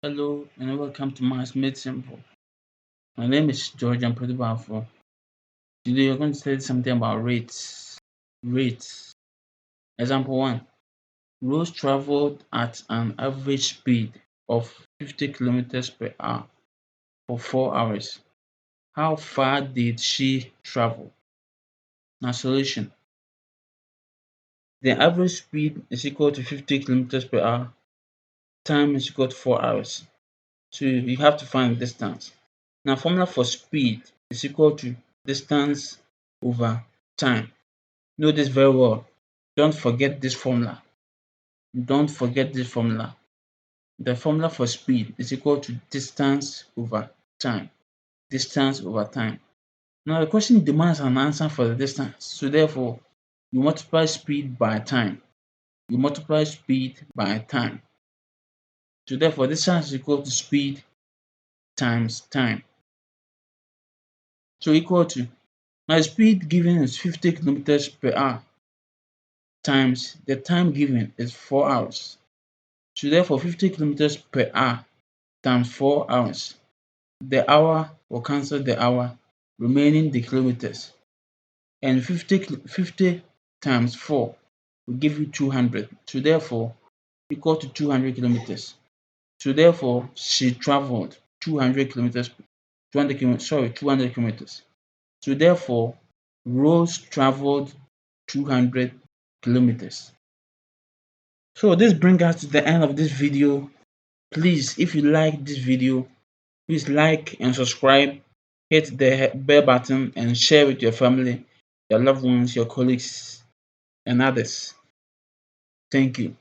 Hello and welcome to Maths Made Simple. My name is George Ampredibafo. Today we're going to study something about rates. Rates. Example 1. Rose traveled at an average speed of 50 kilometers per hour for 4 hours. How far did she travel? Now solution. The average speed is equal to 50 kilometers per hour. Time is equal to 4 hours. So you have to find the distance. Now formula for speed is equal to distance over time. Know this very well. Don't forget this formula. Don't forget this formula. The formula for speed is equal to distance over time. Distance over time. Now the question demands an answer for the distance. So therefore, you multiply speed by time. You multiply speed by time. So therefore, distance is equal to speed times time. So equal to, now the speed given is 50 kilometers per hour times the time given is 4 hours. So therefore 50 kilometers per hour times 4 hours. The hour will cancel the hour, remaining the kilometers. And 50 times 4 will give you 200. So therefore equal to 200 kilometers. So therefore she traveled 200 kilometers, 200 kilometers. So therefore Rose traveled 200 kilometers. So this brings us to the end of this video. Please, if you like this video, please like and subscribe, hit the bell button and share with your family, your loved ones, your colleagues and others. Thank you.